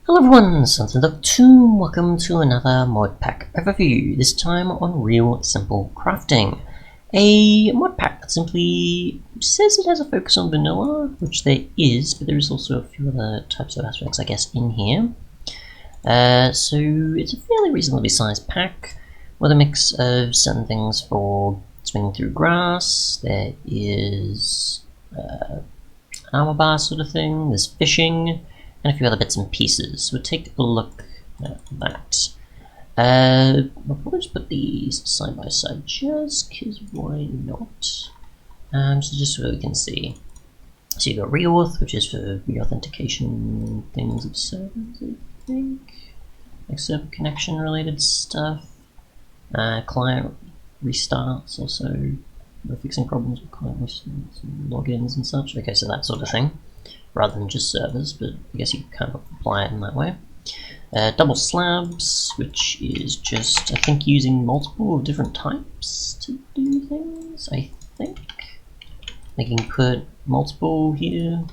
Hello everyone, Untitled, welcome to another Modpack overview, this time on Real Simple Crafting. A modpack that simply says it has a focus on vanilla, which there is, but there is also a few other types of aspects, I guess, in here. So it's a fairly reasonably sized pack, with a mix of certain things for swinging through grass. There is armor bar sort of thing, there's fishing, and a few other bits and pieces. So we'll take a look at that. We'll probably just put these side by side just because why not? So just so we can see. So you've got Reworked, which is for re-authentication things of servers, I think. Like server connection related stuff. Client restarts, also we're fixing problems with client restarts and logins and such. Okay, so that sort of thing. Rather than just servers, but I guess you can kind of apply it in that way. Double slabs, which is just, I think, using multiple different types to do things, I think. Like you can put multiple here.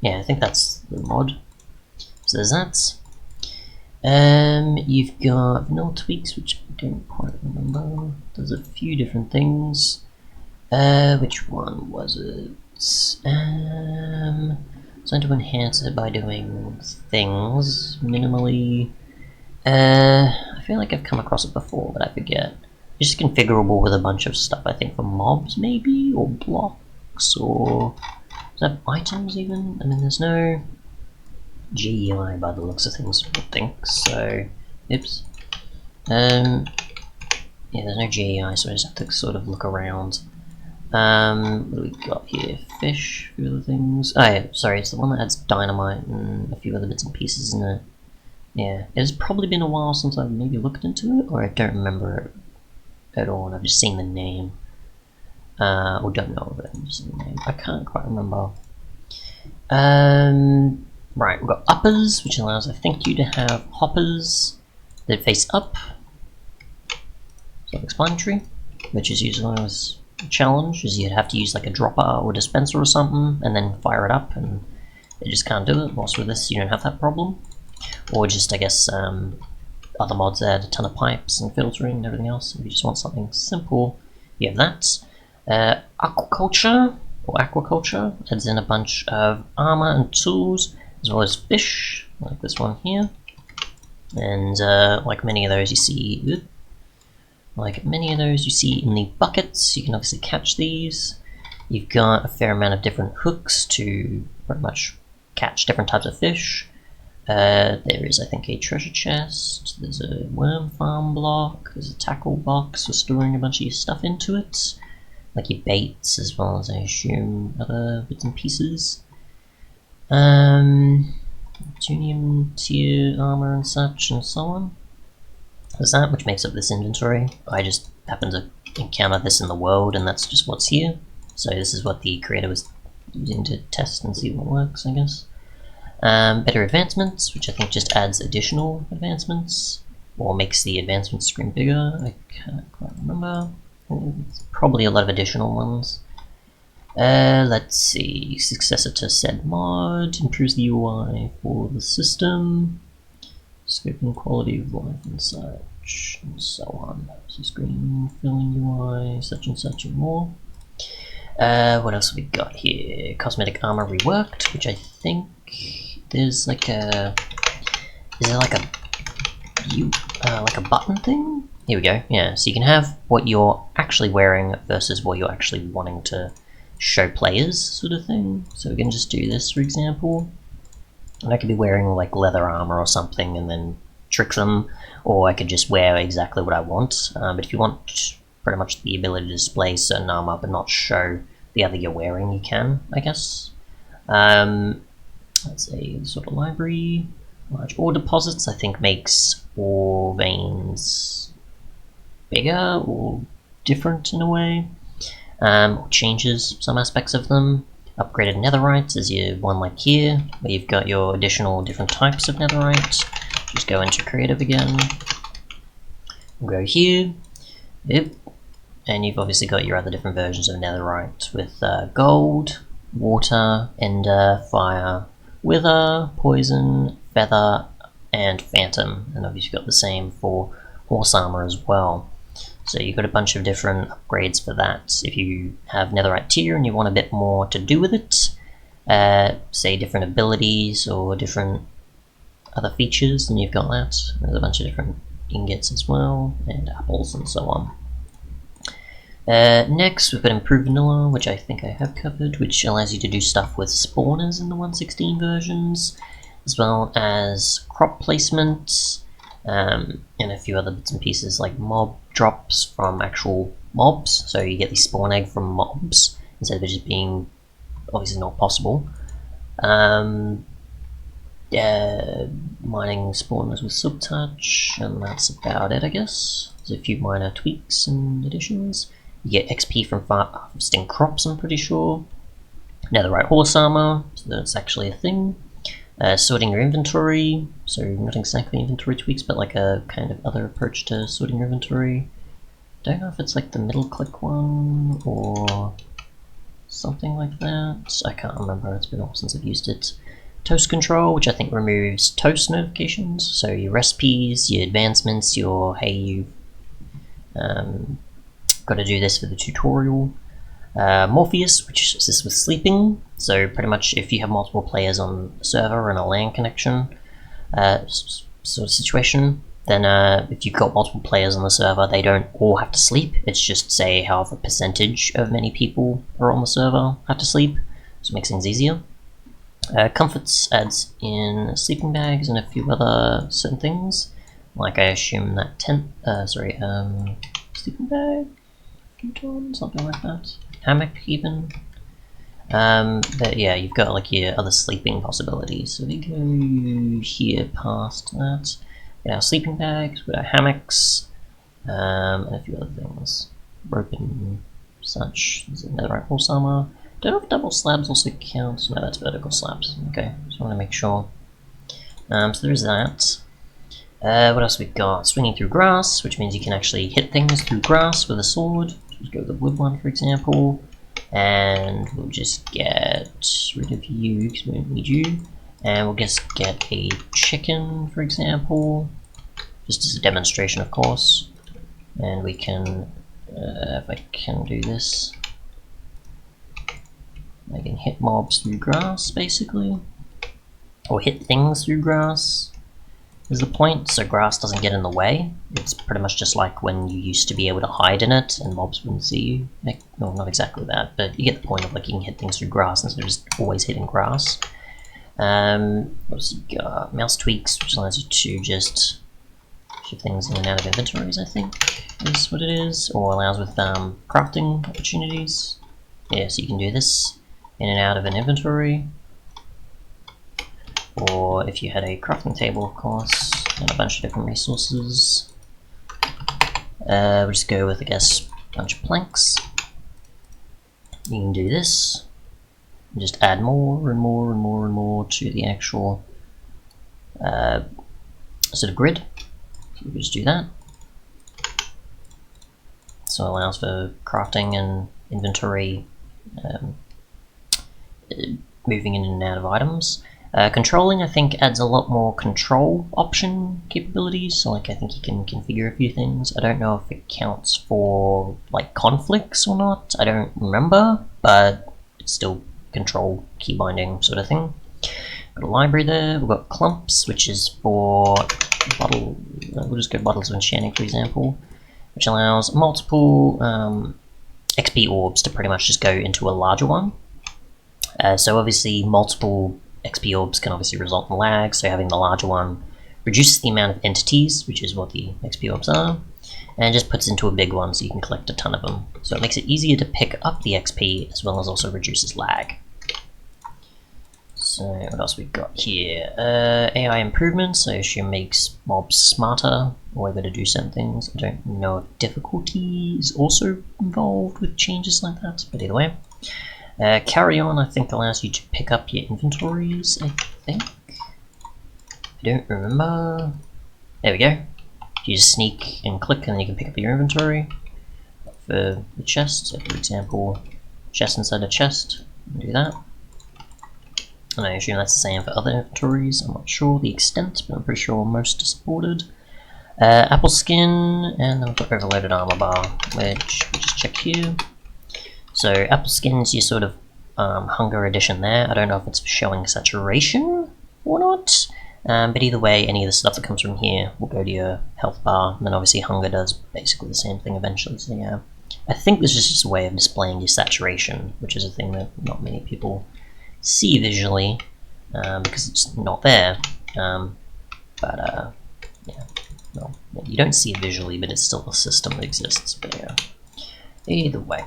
Yeah, I think that's the mod. So there's that. You've got vanilla tweaks, which I don't quite remember. There's a few different things. Which one was it? Trying to enhance it by doing things minimally. I feel like I've come across it before, but I forget. It's just configurable with a bunch of stuff, I think, for mobs maybe, or blocks, or is that items even? I mean, there's no GUI by the looks of things, I think, so, oops. Yeah, there's no GUI, so I just have to sort of look around. What do we got here? Fish, a few other things. Oh yeah, sorry, it's the one that has dynamite and a few other bits and pieces in it. Yeah, it has probably been a while since I've maybe looked into it, or I don't remember it at all, and I've just seen the name. Or don't know of it, I've just seen the name. I can't quite remember. Right, we've got uppers, which allows, I think, you to have hoppers that face up. Self-explanatory, which is usually as challenge is you'd have to use like a dropper or dispenser or something and then fire it up, and it just can't do it. Whilst with this you don't have that problem. Or just, I guess, other mods add a ton of pipes and filtering and everything else. If you just want something simple, you have that. Aquaculture adds in a bunch of armor and tools, as well as fish, like this one here. And like many of those you see in the buckets, you can obviously catch these. You've got a fair amount of different hooks to pretty much catch different types of fish. There is, I think, a treasure chest, there's a worm farm block, there's a tackle box for storing a bunch of your stuff into it, like your baits, as well as, I assume, other bits and pieces. Tunium tier armor and such, and so on. There's that, which makes up this inventory. I just happen to encounter this in the world, and that's just what's here. So this is what the creator was using to test and see what works, I guess. Better advancements, which I think just adds additional advancements, or makes the advancement screen bigger. I can't quite remember. It's probably a lot of additional ones. Let's see. Successor to said mod, improves the UI for the system. Scope and quality of life and such, and so on. So screen filling UI, such and such, and more. What else have we got here? Cosmetic armor reworked, which I think there's like a, is it like a button thing? Here we go. Yeah, so you can have what you're actually wearing versus what you're actually wanting to show players, sort of thing. So we can just do this, for example. And I could be wearing like leather armor or something and then trick them, or I could just wear exactly what I want. But if you want pretty much the ability to display certain armor but not show the other you're wearing, you can, I guess. Let's say sort of library, large ore deposits, I think makes ore veins bigger or different in a way, or changes some aspects of them. Upgraded netherite is your one like here, where you've got your additional different types of netherite. Just go into creative again, go here, yep, and you've obviously got your other different versions of netherite with gold, water, ender, fire, Wither, Poison, Feather, and Phantom, and obviously you've got the same for Horse Armour as well. So you've got a bunch of different upgrades for that. If you have Netherite tier and you want a bit more to do with it, say different abilities or different other features, then you've got that. There's a bunch of different ingots as well, and apples and so on. Next, we've got Improved Vanilla, which I think I have covered, which allows you to do stuff with spawners in the 1.16 versions, as well as crop placement, and a few other bits and pieces like mob drops from actual mobs. So you get the spawn egg from mobs instead of it just being obviously not possible. Mining spawners with subtouch, and that's about it, I guess. There's a few minor tweaks and additions. You get XP from harvesting crops, I'm pretty sure. Netherite horse armor, so that's actually a thing. Sorting your inventory, so not exactly inventory tweaks, but like a kind of other approach to sorting your inventory. Don't know if it's like the middle click one or something like that. I can't remember, it's been a while since I've used it. Toast control, which I think removes toast notifications, so your recipes, your advancements, your hey you've got to do this for the tutorial. Morpheus, which assists with sleeping, so pretty much if you have multiple players on the server and a LAN connection sort of situation, then if you've got multiple players on the server, they don't all have to sleep. It's just say however percentage of many people are on the server have to sleep, so it makes things easier. Comforts adds in sleeping bags and a few other certain things, like I assume that sleeping bag, futon, something like that, hammock even. But yeah, you've got like your other sleeping possibilities. So we go here past that. We got our sleeping bags, we got our hammocks, and a few other things. Rope and such. There's another horse armor. Don't know if double slabs also counts. No, that's vertical slabs. Okay, just want to make sure. So there's that. What else we got? Swinging through grass, which means you can actually hit things through grass with a sword. Let's go with the wood one, for example. And we'll just get rid of you because we don't need you. And we'll just get a chicken, for example. Just as a demonstration, of course. And we can, if I can do this, I can hit mobs through grass, basically. Or hit things through grass is the point, so grass doesn't get in the way. It's pretty much just like when you used to be able to hide in it and mobs wouldn't see you. Well, not exactly that, but you get the point of like you can hit things through grass instead of just always hitting grass. What else you got? Mouse tweaks, which allows you to just shift things in and out of inventories, I think is what it is, or allows with crafting opportunities. Yeah, so you can do this in and out of an inventory, or if you had a crafting table, of course, and a bunch of different resources. We'll just go with, I guess, a bunch of planks. You can do this, and just add more and more and more and more to the actual sort of grid. So we'll just do that. So it allows for crafting and inventory, moving in and out of items. Controlling, I think, adds a lot more control option capabilities, so like I think you can configure a few things. I don't know if it counts for like conflicts or not, I don't remember, but it's still control key binding sort of thing. Got a library there, we've got clumps, which is for we'll just go bottles of enchanting, for example, which allows multiple XP orbs to pretty much just go into a larger one. So obviously multiple XP orbs can obviously result in lag, so having the larger one reduces the amount of entities, which is what the XP orbs are, and just puts into a big one so you can collect a ton of them. So it makes it easier to pick up the XP as well as also reduces lag. So what else we got here? AI improvements, I assume makes mobs smarter or able to do certain things. I don't know if difficulty is also involved with changes like that, but either way. Carry on, I think, allows you to pick up your inventories, I think. I don't remember. There we go. You just sneak and click and then you can pick up your inventory. For the chest, so for example, chest inside a chest, do that. And I assume that's the same for other inventories. I'm not sure the extent, but I'm pretty sure most are supported. Apple skin, and then we've got overloaded armor bar, which we'll just check here. So apple skin's your sort of hunger edition there. I don't know if it's showing saturation or not, but either way, any of the stuff that comes from here will go to your health bar, and then obviously hunger does basically the same thing eventually, so yeah. I think this is just a way of displaying your saturation, which is a thing that not many people see visually, because it's not there, yeah, well, you don't see it visually, but it's still a system that exists, but yeah, either way.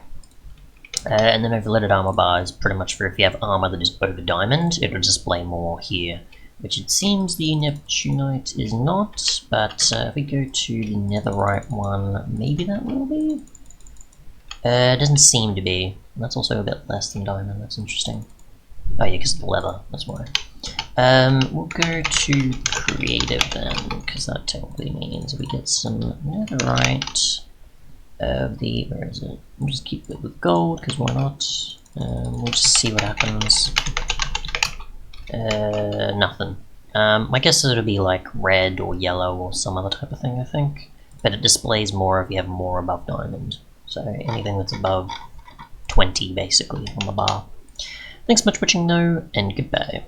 And then overloaded armor bar is pretty much for if you have armor that is over diamond, it will display more here, which it seems the Neptunite is not, but if we go to the Netherite one, maybe that will be? It doesn't seem to be. That's also a bit less than diamond, that's interesting. Oh yeah, because of the leather, that's why. We'll go to creative then, because that technically means we get some netherite of the, where is it? We'll just keep it with gold, because why not? We'll just see what happens. Nothing. My guess is it'll be like red or yellow or some other type of thing, I think. But it displays more if you have more above diamond. So anything that's above 20, basically, on the bar. Thanks so much for watching though, and goodbye.